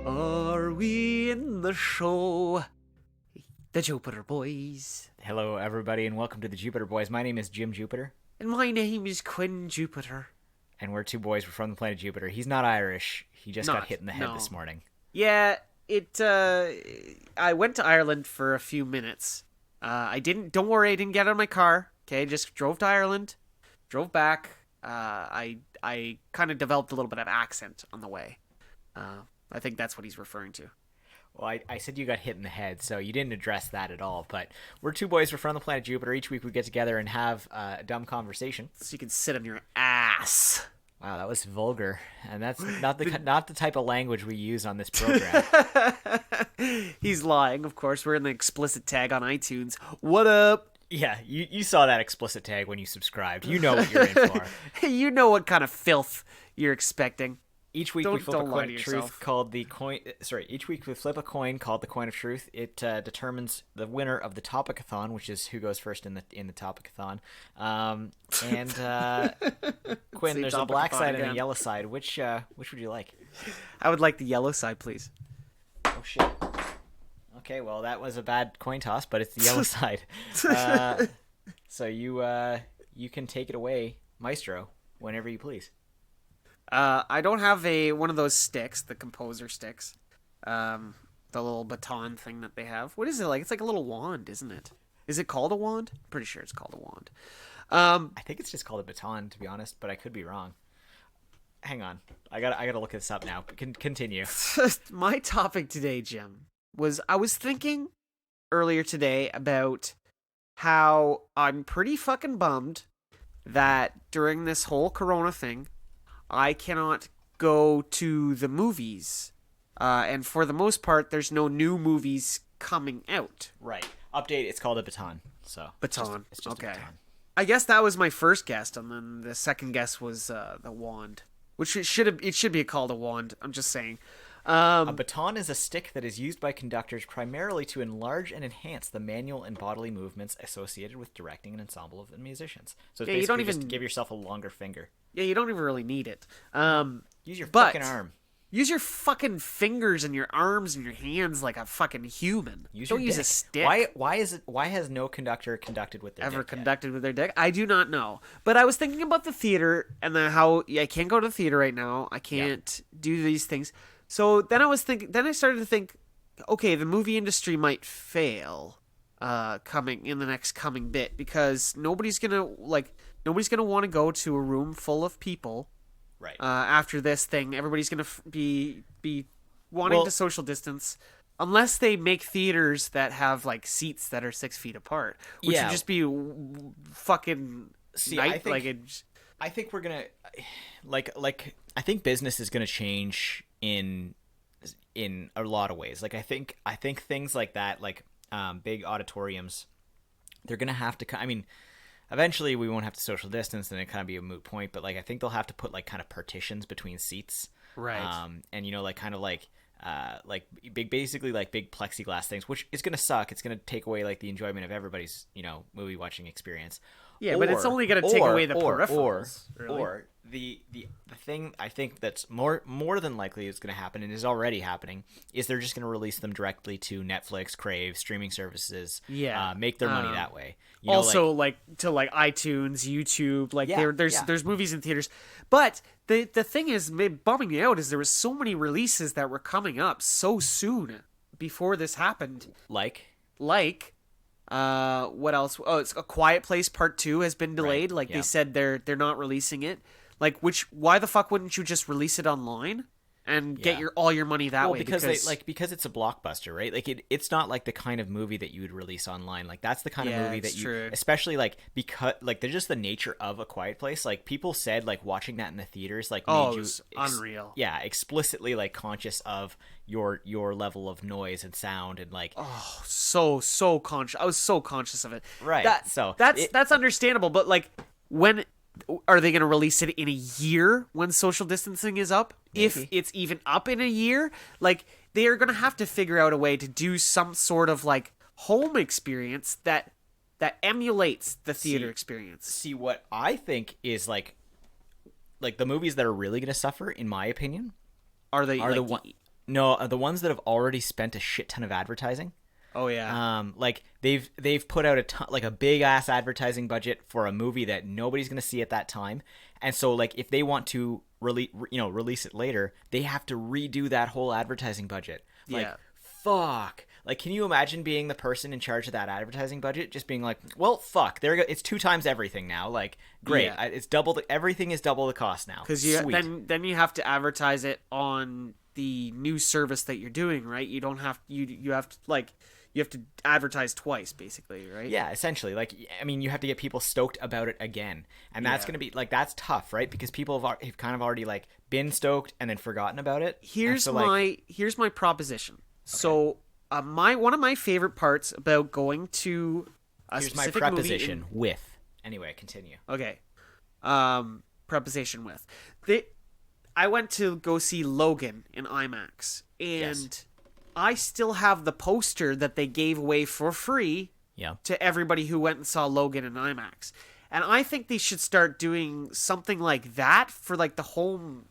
Are we in the show? The Jupiter Boys. Hello, everybody, and welcome to the Jupiter Boys. My name is Jim Jupiter. And my name is Quinn Jupiter. And we're two boys. We're from the planet Jupiter. He's not Irish. He just got hit in the head this morning. Yeah, I went to Ireland for a few minutes. Don't worry, I didn't get out of my car. Okay, just drove to Ireland, drove back. I kind of developed a little bit of accent on the way. I think that's what he's referring to. Well, I said you got hit in the head, so you didn't address that at all. But we're two boys. We're from the planet Jupiter. Each week we get together and have a dumb conversation. So you can sit on your ass. Wow, that was vulgar, and that's not the type of language we use on this program. He's lying, of course. We're in the explicit tag on iTunes. What up? Yeah, you saw that explicit tag when you subscribed. You know what you're in for. You know what kind of filth you're expecting. Each week we flip a coin of truth called the coin. Each week we flip a coin called the coin of truth. It determines the winner of the topic-a-thon, which is who goes first in the topic-a-thon. Quinn, there's a black side and a yellow side. Which would you like? I would like the yellow side, please. Oh shit. Okay, well that was a bad coin toss, but it's the yellow side. So you can take it away, Maestro, whenever you please. I don't have one of those sticks, the composer sticks. The little baton thing that they have. What is it like? It's like a little wand, isn't it? Is it called a wand? I'm pretty sure it's called a wand. I think it's just called a baton, to be honest, but I could be wrong. Hang on. I gotta look this up now. Continue. My topic today, Jim, was I was thinking earlier today about how I'm pretty fucking bummed that during this whole Corona thing, I cannot go to the movies. And for the most part, there's no new movies coming out. Right. Update, it's called a baton. So baton. It's just okay. a baton. I guess that was my first guess, and then the second guess was the wand. Which it should be called a wand, I'm just saying. A baton is a stick that is used by conductors primarily to enlarge and enhance the manual and bodily movements associated with directing an ensemble of musicians. So it's basically you don't even just give yourself a longer finger. Yeah, you don't even really need it. Use your fucking arm. Use your fucking fingers and your arms and your hands like a fucking human. Don't use a stick. Why has no conductor conducted with their dick conducted with their dick? I do not know. But I was thinking about the theater and how I can't go to the theater right now. I can't do these things. So then I started to think, okay, the movie industry might fail coming in the next coming bit because nobody's gonna want to go to a room full of people. Right. After this thing, everybody's gonna be wanting to social distance, unless they make theaters that have like seats that are 6 feet apart, which would just be fucking. I think we're gonna I think business is gonna change in a lot of ways. Like I think things like that, like big auditoriums, they're gonna have to. I mean, eventually we won't have to social distance, and it kind of be a moot point. But like I think they'll have to put like kind of partitions between seats, right? And like kind of like big plexiglass things, which is gonna suck. It's gonna take away like the enjoyment of everybody's movie watching experience. Yeah, but it's only gonna take away the peripherals. Or the thing I think that's more than likely is going to happen and is already happening is they're just going to release them directly to Netflix, Crave, streaming services. Yeah, make their money that way. To iTunes, YouTube. There's movies in theaters, but the thing is, bumming me out is there was so many releases that were coming up so soon before this happened. Like. What else? Oh, it's A Quiet Place Part 2 has been delayed. Right. They said they're not releasing it. Like, why the fuck wouldn't you just release it online and get all your money that way? Because it's a blockbuster, right? Like it's not like the kind of movie that you would release online. Like that's the kind of movie that you, especially like because like there's just the nature of A Quiet Place. Like people said, like watching that in the theaters, like made you unreal. Yeah, explicitly like conscious of your level of noise and sound and like so conscious. I was so conscious of it. Right. That's understandable, but like when. Are they going to release it in a year when social distancing is up? Maybe. If it's even up in a year? Like, they are going to have to figure out a way to do some sort of, like, home experience that emulates the theater experience. See, what I think is, like like the movies that are really going to suffer, in my opinion, Are they are like the one. No, the ones that have already spent a shit ton of advertising. Oh yeah. Like they've put out a ton, like a big ass advertising budget for a movie that nobody's gonna see at that time, and so like if they want to release it later, they have to redo that whole advertising budget. Like, Yeah. fuck. Like, can you imagine being the person in charge of that advertising budget, just being like, well, fuck, it's 2 times everything now. Like, great, Yeah. it's double. Everything is double the cost now. Because then you have to advertise it on the new service that you're doing, right? You don't have you have to you have to advertise twice, basically, right? Yeah, essentially. Like, I mean, you have to get people stoked about it again, and that's gonna be like, that's tough, right? Because people have kind of already like been stoked and then forgotten about it. Here's my proposition. Okay. So, one of my favorite parts about going to a specific movie. Here's my preposition with. Anyway, continue. Okay. Preposition with. I went to go see Logan in IMAX, and yes. I still have the poster that they gave away for free to everybody who went and saw Logan in IMAX. And I think they should start doing something like that for like the home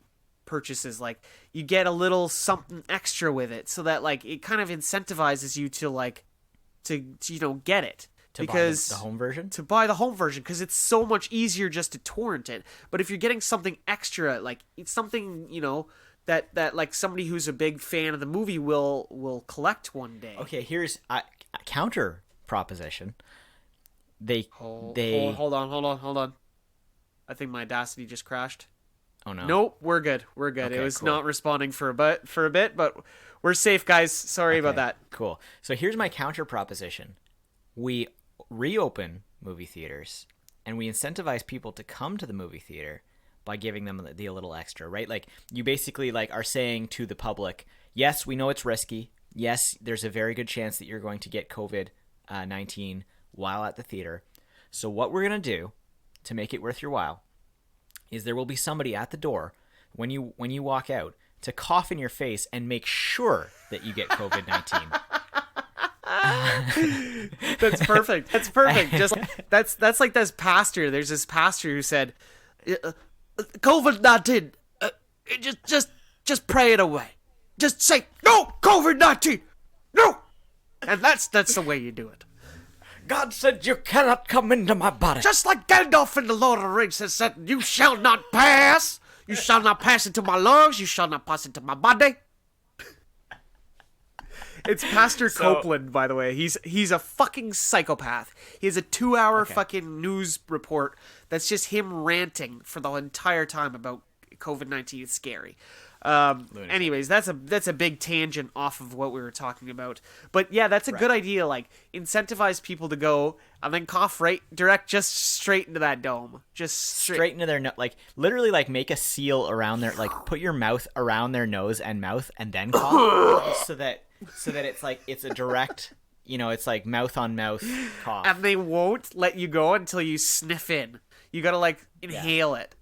purchases. Like, you get a little something extra with it, so that like it kind of incentivizes you to get it. Because buy the home version? To buy the home version, because it's so much easier just to torrent it. But if you're getting something extra, like it's something, that like somebody who's a big fan of the movie will collect one day. Okay, here's a counter proposition. Hold on. I think my Audacity just crashed. Oh no. Nope, we're good. Okay, it was not responding for a bit, but we're safe, guys. Sorry about that. Cool. So here's my counter proposition. We reopen movie theaters and we incentivize people to come to the movie theater by giving them a little extra, right? Like, you basically like are saying to the public, yes, we know it's risky. Yes, there's a very good chance that you're going to get COVID-19 while at the theater. So what we're going to do to make it worth your while is there will be somebody at the door when you walk out to cough in your face and make sure that you get COVID-19. That's perfect. Just that's like this pastor. There's this pastor who said, "COVID-19, just pray it away. Just say no, COVID-19, no." And that's the way you do it. God said you cannot come into my body. Just like Gandalf in the Lord of the Rings has said, "You shall not pass. You shall not pass into my lungs. You shall not pass into my body." It's Pastor Copeland, by the way. He's a fucking psychopath. He has a 2-hour fucking news report that's just him ranting for the entire time about COVID-19. It's scary. Anyways, that's a big tangent off of what we were talking about. But yeah, that's a good idea. Like, incentivize people to go and then cough just straight into that dome. Just straight into their like literally like make a seal around their, like put your mouth around their nose and mouth and then cough so that it's like it's a direct, it's like mouth on mouth cough. And they won't let you go until you sniff in. You gotta like inhale it.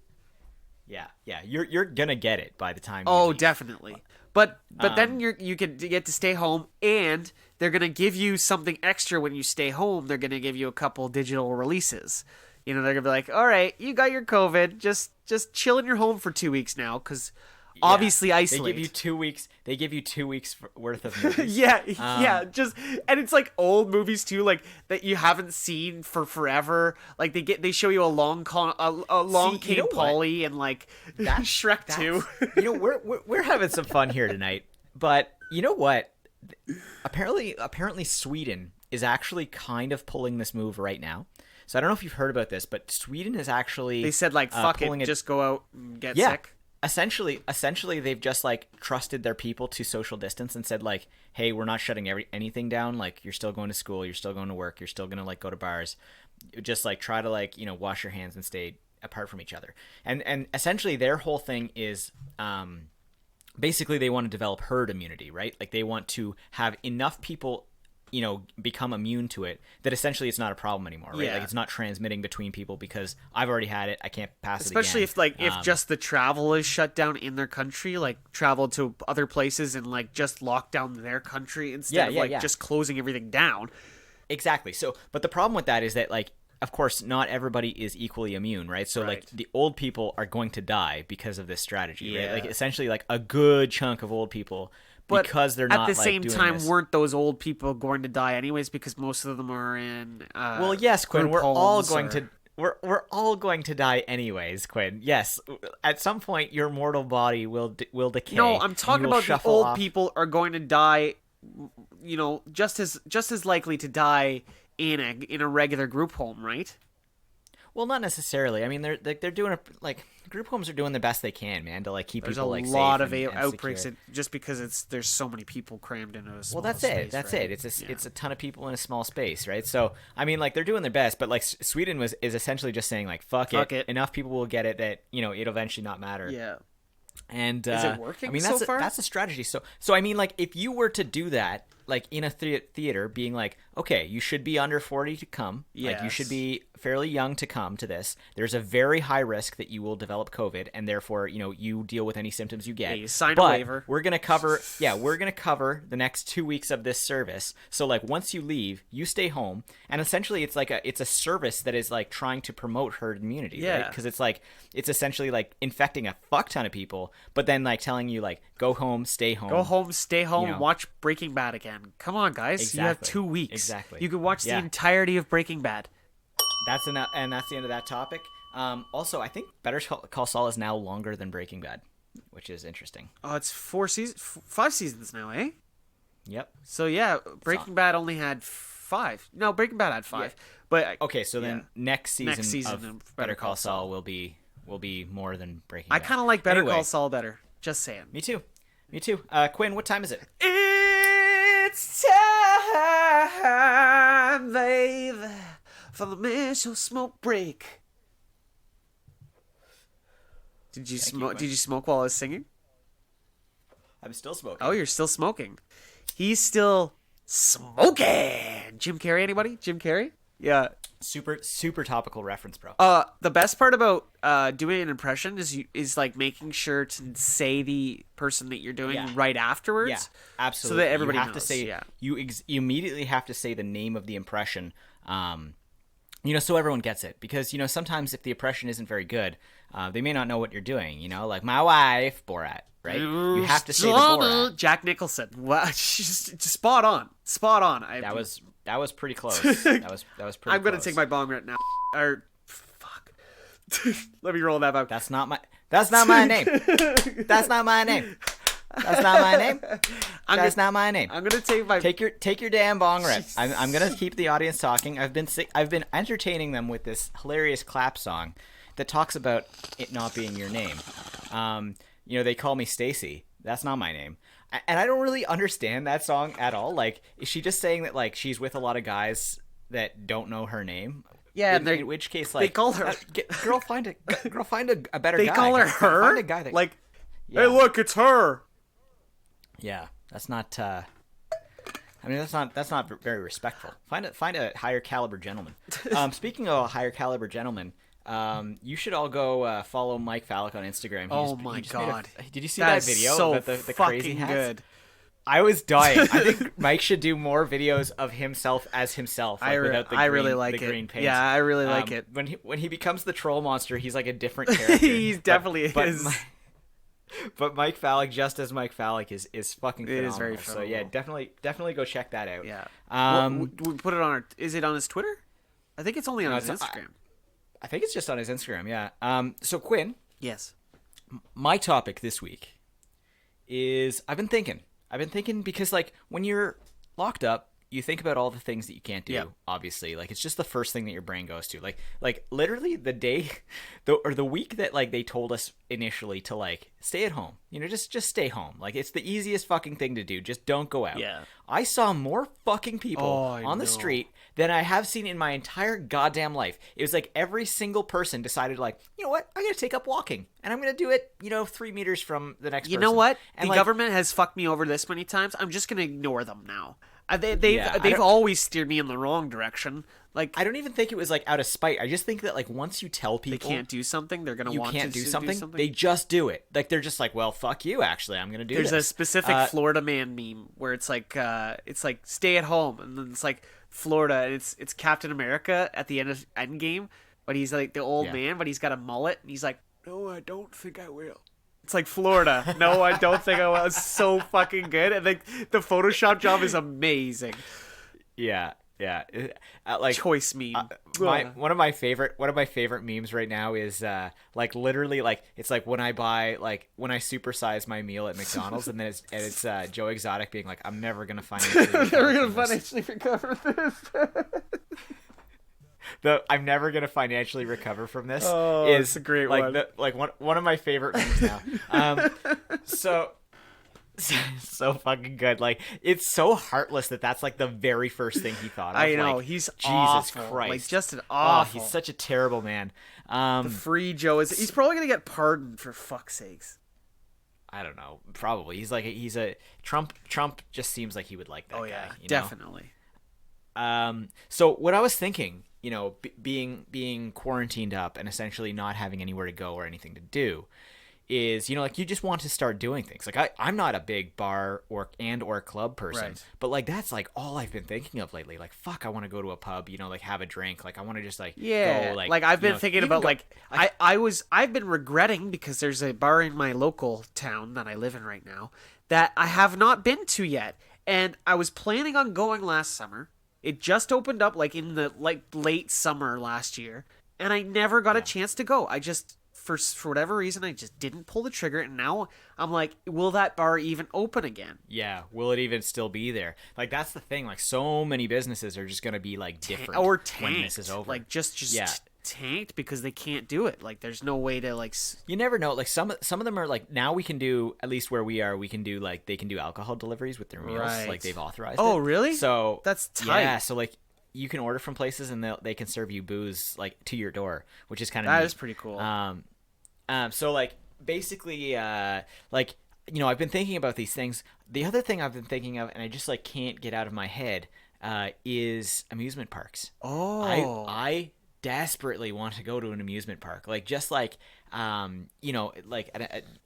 Yeah. You're gonna get it by the time. Oh, definitely. But then you get to stay home, and they're gonna give you something extra when you stay home. They're gonna give you a couple digital releases. They're gonna be like, "All right, you got your COVID. Just chill in your home for 2 weeks now, because." Obviously, isolate. They give you 2 weeks. They give you 2 weeks worth of movies. And it's like old movies too, like that you haven't seen for forever. Like they show you a long King Polly and like Shrek 2. We're having some fun here tonight. But you know what? Apparently, Sweden is actually kind of pulling this move right now. So I don't know if you've heard about this, but Sweden is actually they said like fuck it, just go out and get sick. Essentially, they've just like trusted their people to social distance and said like, hey, we're not shutting anything down. Like, you're still going to school, you're still going to work, you're still going to like go to bars. Just like try to like, wash your hands and stay apart from each other. And essentially their whole thing is basically they want to develop herd immunity, right? Like, they want to have enough people become immune to it, that essentially it's not a problem anymore, right? Like, it's not transmitting between people because I've already had it, I can't pass it again. Especially if just the travel is shut down in their country, like travel to other places and like just lock down their country instead of just closing everything down. Exactly. So, but the problem with that is that like of course, not everybody is equally immune, right? So like Right. the old people are going to die because of this strategy, right? Yeah. Like essentially like a good chunk of old people But because they're at not the like same doing time, this. weren't those old people going to die anyways? Because most of them are in. Well, yes, Quinn, group we're all homes going or- to we're all going to die anyways, Quinn. Yes, at some point your mortal body will decay. No, I'm and talking you will about the shuffle old off. people are going to die. You know, just as likely to die in a regular group home, right? Well, not necessarily. I mean, they're doing like group homes are doing the best they can, man, to like keep There's a people like lot safe of and outbreaks secure. just because there's so many people crammed into a small Well, that's space, it. That's right? it. Yeah. It's a ton of people in a small space, right? So, I mean, like they're doing their best, but like Sweden is essentially just saying like fuck Fuck it. it. Enough people will get it that it'll eventually not matter. Yeah. And Is it working I mean, so far? that's a strategy. So I mean, like if you were to do that, like in a theater, being like, okay, you should be under 40 to come. Like you Yes. should be fairly young to come to this. There's a very high risk that you will develop COVID, and therefore, you deal with any symptoms you get. Yeah, you sign a But waiver. We're gonna cover the next 2 weeks of this service. So like once you leave, you stay home, and essentially it's a service that is like trying to promote herd immunity, Yeah. right? Because it's essentially like infecting a fuck ton of people, but then like telling you like go home, stay home. Go home, stay home, know. and watch Breaking Bad again. Come on, guys. You have Exactly. 2 weeks. Exactly. You could watch the Yeah. entirety of Breaking Bad. That's enough, and that's the end of that topic. Also, I think Better Call Saul is now longer than Breaking Bad, which is interesting. Oh, it's 5 seasons now, eh? Yep. So yeah, Breaking Bad only had 5. No, Breaking Bad had 5. But Okay, so then yeah. next season of of Better Call Saul will be more than Breaking I Bad. kind of like Better Anyway, Call Saul better. Just saying. Me too. Quinn, what time is it? It's time, babe, for the Mitchell smoke break. Did you Thank you, smoke? Quinn. Did you smoke while I was singing? I'm still smoking. Oh, you're still smoking. He's still smoking. Jim Carrey, anybody? Jim Carrey? Yeah. Super topical reference, bro. The best part about doing an impression is like making sure to say the person that you're doing Yeah. right afterwards. Yeah, absolutely. So that everybody you have knows. to say yeah. you immediately have to say the name of the impression, so everyone gets it. Because sometimes if the impression isn't very good, they may not know what you're doing. Like my wife, Borat, right? You have to say the Borat. Jack Nicholson. Wow, just spot on. Spot on. That was pretty close. That was pretty. I'm gonna close. take my bong right now. Or fuck. Let me roll that back. That's not my name. That's not my name. That's not my name. That's not my name. I'm gonna take my. Take your damn bong rip. I'm gonna keep the audience talking. I've been entertaining them with this hilarious clap song that talks about it not being your name. They call me Stacy. That's not my name. And I don't really understand that song at all. Like, is she just saying that like she's with a lot of guys that don't know her name? Yeah, in which case, like, they call her. Girl, find a better They guy. call her her. Find a guy that Like, Yeah. hey, look, it's her. Yeah, that's not. That's not very respectful. Find a higher caliber gentleman. Speaking of a higher caliber gentleman, you should all go follow Mike Fallick on Instagram. My just made God! Did you see That that is video so about the fucking crazy hats? good. I was dying. I think Mike should do more videos of himself as himself. Like, without the I green, really like the it. green paint. Yeah, I really like it. When he becomes the troll monster, he's like a different character. He's definitely is. But Mike Fallick, just as Mike Fallick, is fucking phenomenal. It is very So yeah, definitely go check that out. Yeah. We put it on our. Is it on his Twitter? I think it's only on his it's not- Instagram. I think it's just on his Instagram. Yeah. So Quinn, Yes. my topic this week is I've been thinking because like when you're locked up, you think about all the things that you can't do. Yeah. Obviously, like it's just the first thing that your brain goes to. Like literally the day, the week that like they told us initially to like stay at home. Just stay home. Like it's the easiest fucking thing to do. Just don't go out. Yeah. I saw more fucking people I on the know. street than I have seen in my entire goddamn life. It was like every single person decided like, you know what, I'm gonna take up walking and I'm gonna do it, 3 meters from the next You person. know what? And The like, government has fucked me over this many times. I'm just gonna ignore them now. They've always steered me in the wrong direction. Like, I don't even think it was like out of spite. I just think that like once you tell they people can't do something, they're gonna you want can't to do something, they just do it. Like they're just like, well, fuck you. Actually, I'm gonna do There's this. a specific Florida man meme where it's like stay at home, and then it's like Florida, and it's Captain America at the end of Endgame, but he's like the old man, but he's got a mullet, and he's like, no, I don't think I will. It's like Florida. No, I don't think I will. It's so fucking good, and like the Photoshop job is amazing. Yeah. Like choice meme. One of my favorite memes right now is like literally like it's like when I supersize my meal at McDonald's, and then it's Joe Exotic being like, I'm never gonna financially recover I'm never gonna financially recover from this. Oh, it's a great like one. One of my favorite memes now. So fucking good. Like, it's so heartless that's like the very first thing he thought of. I know, like, he's Jesus awful. Christ, like just an awful. He's such a terrible man. The free Joe he's probably gonna get pardoned, for fuck's sakes. I don't know. Probably he's a Trump. Trump just seems like he would like that guy. Yeah, you know? definitely. So what I was thinking, you know, being quarantined up and essentially not having anywhere to go or anything to do, is, you know, like, you just want to start doing things. Like, I'm not a big bar or club person, right, but like that's like all I've been thinking of lately. Like, fuck, I want to go to a pub, you know, like have a drink. Like, I want to just like go, like I've been thinking about I've been regretting, because there's a bar in my local town that I live in right now that I have not been to yet, and I was planning on going last summer. It just opened up like in the late summer last year, and I never got a chance to go. I just for whatever reason, I just didn't pull the trigger, and now I'm like, will that bar even open again? Yeah, will it even still be there? Like, that's the thing. Like, so many businesses are just going to be like different or tanked. When this is over. Like, just tanked because they can't do it. Like, there's no way to like. You never know. Like, some of them are like, now we can do, at least where we are, we can do like, they can do alcohol deliveries with their meals. Right. Like, they've authorized Oh, it. really? So that's tight. Yeah. So like, you can order from places and they can serve you booze like to your door, which is kind of that neat. is pretty cool. So like, basically, like, you know, I've been thinking about these things. The other thing I've been thinking of, and I just like can't get out of my head, is amusement parks. Oh, I desperately want to go to an amusement park, like just like you know, like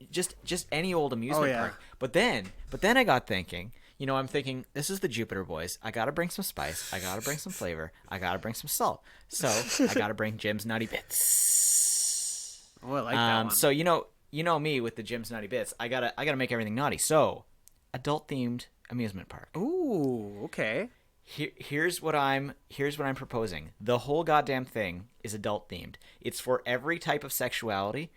just any old amusement park. But then I got thinking, you know, I'm thinking, this is the Jupiter Boys. I gotta bring some spice. I gotta bring some flavor. I gotta bring some salt. So I gotta bring Jim's Nutty Bits. Oh, I like that one. So you know me with the Jim's Nutty Bits. I gotta make everything naughty. So, adult themed amusement park. Ooh, okay. Here's what I'm proposing. The whole goddamn thing is adult themed. It's for every type of sexuality.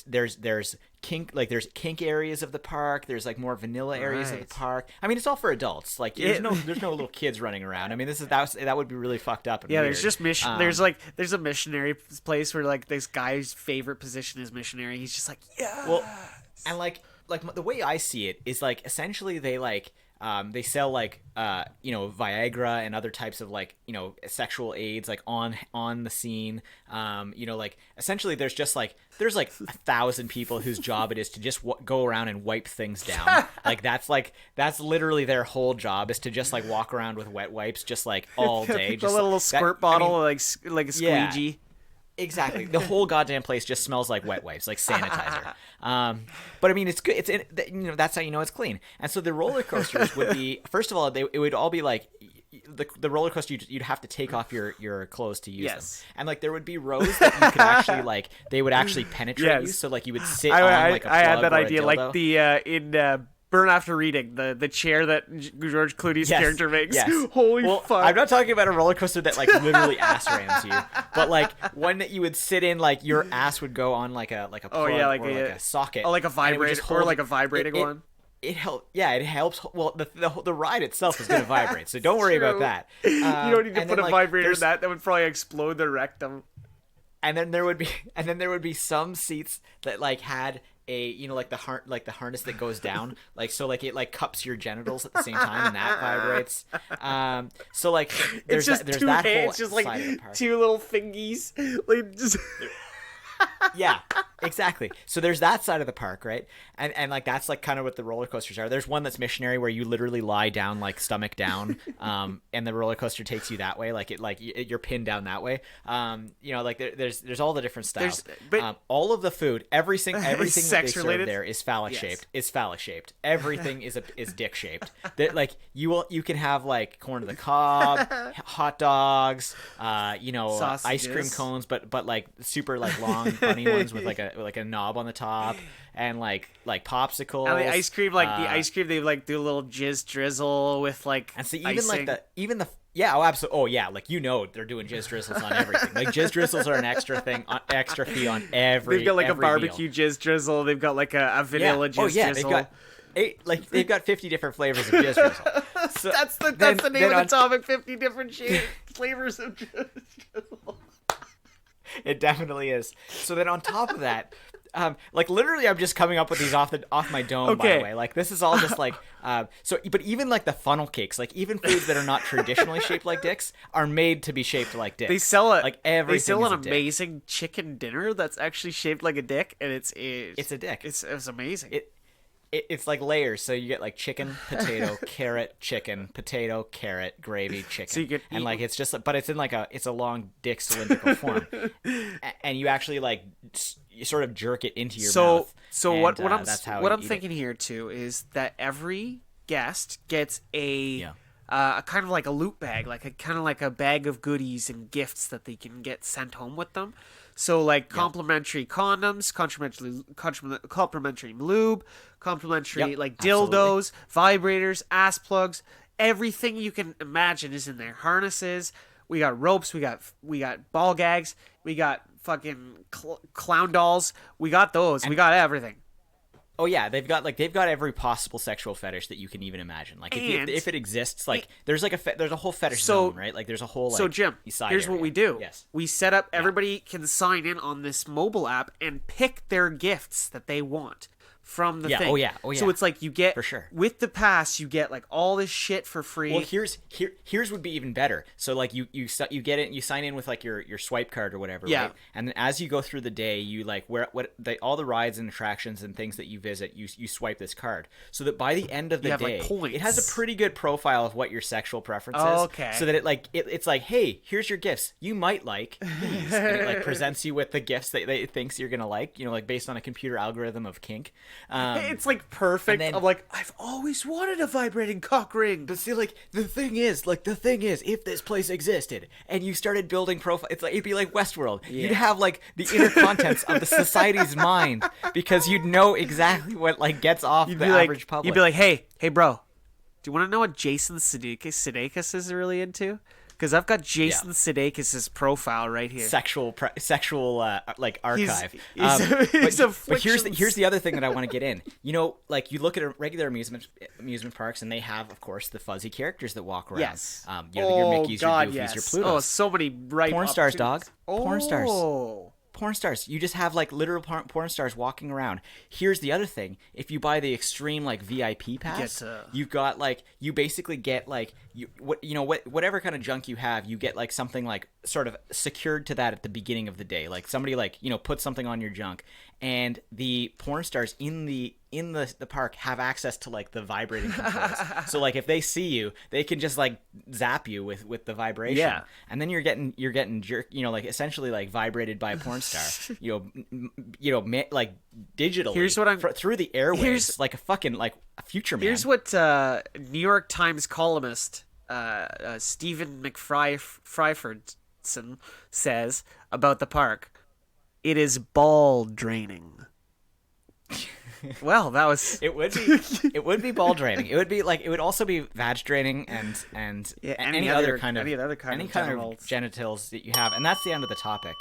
There's kink, like there's kink areas of the park. There's like more vanilla areas of the park. I mean, it's all for adults. Like there's no little kids running around. I mean, that would be really fucked up. And weird. There's just there's a missionary place where like this guy's favorite position is missionary. He's just like, yeah. Well, and like the way I see it is like, essentially they sell like you know, Viagra and other types of like, you know, sexual aids like on the scene. You know, like essentially there's like 1,000 people whose job it is to just go around and wipe things down. Like that's literally their whole job, is to just like walk around with wet wipes just like all day. Just a little squirt bottle, I mean, like a squeegee. Yeah. Exactly. The whole goddamn place just smells like wet wipes, like sanitizer. But I mean, it's good. You know, that's how you know it's clean. And so the roller coasters would be, first of all, it would all be like, the roller coaster, you'd have to take off your clothes to use them. And like, there would be rows that you could actually like, they would actually penetrate you. So like, you would sit on like a plug. I had that idea, dildo. Like the in Burn After Reading, the chair that George Clooney's character makes. Yes. Holy fuck. I'm not talking about a roller coaster that like literally ass rams you, but like one that you would sit in, like your ass would go on like a plug like a socket. Oh, like a vibrator, or like a vibrating one. It helps. Yeah, it helps. Well, the ride itself is going to vibrate, so don't worry about that. You don't need to put a vibrator in that. That would probably explode the rectum. And then there would be some seats that like had a, you know, like the harness that goes down, like, so like it like cups your genitals at the same time, and that vibrates. So like there's it's just there's two that hands, whole just side like of the park. two little fingies, like just. Yeah, exactly. So there's that side of the park, right? And like that's like kind of what the roller coasters are. There's one that's missionary where you literally lie down like stomach down, and the roller coaster takes you that way, you're pinned down that way. Like there's all the different styles. But all of the food, everything that they serve there is phallic Yes. shaped. Is phallic shaped. Everything is dick shaped. That like you can have like corn on the cob, hot dogs, ice cream Sausages. cones, but like super like long funny ones with like a knob on the top, and like popsicles. And the ice cream, they like do a little jizz drizzle with like. And so even icing. like the yeah, oh absolutely, oh yeah, like they're doing jizz drizzles on everything. Like jizz drizzles are an extra fee on every. They've got like a every barbecue meal. jizz drizzle. They've got like a vanilla jizz drizzle. They've got 50 different flavors of jizz drizzle. So that's the name of the topic. 50 different flavors of jizz drizzle. It definitely is. So then on top of that, like literally I'm just coming up with these off my dome, by the way. Like this is all just like but even like the funnel cakes, like even foods that are not traditionally shaped like dicks are made to be shaped like dicks. They sell it like everything. They sell is an a dick. amazing chicken dinner that's actually shaped like a dick, and it's a dick. It's amazing. It's like layers, so you get like chicken, potato, carrot, chicken, potato, carrot, gravy, chicken. So you get and like it's just, but it's in like it's a long dick cylindrical form, and you actually like you sort of jerk it into your mouth. So and, what I'm eat thinking here too is that every guest gets a Yeah. kind of like a loot bag, like a kind of like a bag of goodies and gifts that they can get sent home with them. So like complimentary condoms, complimentary lube, complimentary like dildos, vibrators, ass plugs, everything you can imagine is in there. Harnesses, we got ropes, we got ball gags, we got fucking clown dolls, we got those, we got everything. Oh yeah, they've got every possible sexual fetish that you can even imagine. Like if it exists, like there's like there's a whole fetish zone, right? Like there's a whole So Jim, here's what we do. Yes. We set up. Everybody can sign in on this mobile app and pick their gifts that they want from the thing. Oh yeah. So it's like you get for sure with the pass, you get like all this shit for free. Well, here's would be even better. So like you get it, you sign in with like your swipe card or whatever, right? And then as you go through the day, you like all the rides and attractions and things that you visit, you swipe this card, so that by the end of the day, it has a pretty good profile of what your sexual preference is. Okay. So that it's like, hey, here's your gifts. You might like these, and it like presents you with the gifts that it thinks you're gonna like, like based on a computer algorithm of kink. It's like perfect. Then, I'm like, I've always wanted a vibrating cock ring. But see, like the thing is, if this place existed and you started building profile, it'd be like Westworld. Yeah. You'd have like the inner contents of the society's mind, because you'd know exactly what like gets off the average public. You'd be like, hey bro, do you want to know what Jason Sudeikis is really into? Because I've got Jason Sudeikis' profile right here. Sexual like archive. But here's the other thing that I want to get in. Like you look at regular amusement parks, and they have, of course, the fuzzy characters that walk around. Yes. Your Mickeys, your Goofies, your Plutos. Oh, so many ripe porn stars, dog. Porn stars. Oh. Porn stars. You just have like literal porn stars walking around. Here's the other thing: if you buy the extreme like VIP pass, you've got like you basically get like whatever kind of junk you have, you get like something like sort of secured to that at the beginning of the day. Like somebody like puts something on your junk, and the porn stars in the park have access to like the vibrating controls. So like if they see you, they can just like zap you with the vibration. Yeah. And then you're getting jerked, like essentially like vibrated by a porn star. Like digitally. Here's what through the airwaves, like a fucking like a future man. Here's what New York Times columnist Stephen McFryfordson says about the park. It is ball draining. Well, that was. It would be ball draining. It would be like it would also be vag draining and any other kind of genitals that you have, and that's the end of the topic.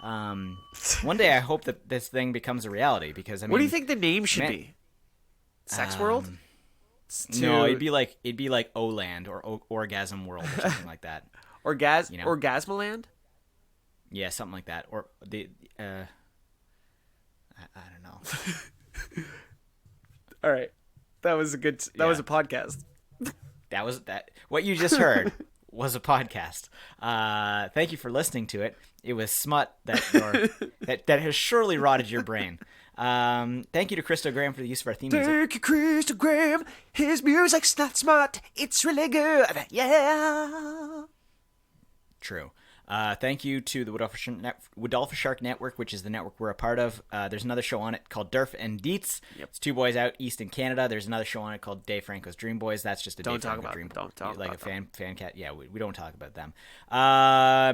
One day I hope that this thing becomes a reality, because what do you think the name should be? Sex World? No, it'd be like O-Land or Orgasm World or something like that. Orgasmaland? Yeah, something like that. Or the I don't know. All right, that was a podcast. That was what you just heard was a podcast. Thank you for listening to it. It was smut that that has surely rotted your brain. Thank you to Christo Graham for the use of our theme music. Thank you, Christo Graham. His music's not smart. It's really good. Yeah. True. Thank you to the Woodolphin Shark Network, which is the network we're a part of. There's another show on it called Durf and Dietz. Yep. It's two boys out east in Canada. There's another show on it called Dave Franco's Dream Boys. That's just a Don't Dave talk Franco about Dream them. Don't talk like about a them. fan cat. Yeah, we don't talk about them.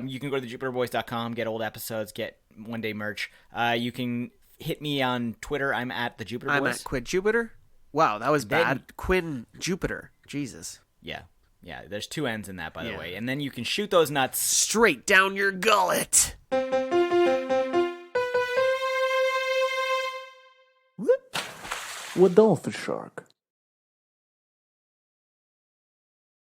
You can go to thejupiterboys.com, get old episodes, get one day merch. You can hit me on Twitter. I'm at the Jupiter Boys. I'm at Quinn Jupiter. Wow, that was bad. Quinn Jupiter. Jesus. Yeah. Yeah, there's two N's in that, by the way. And then you can shoot those nuts straight down your gullet. Woodolphin Shark.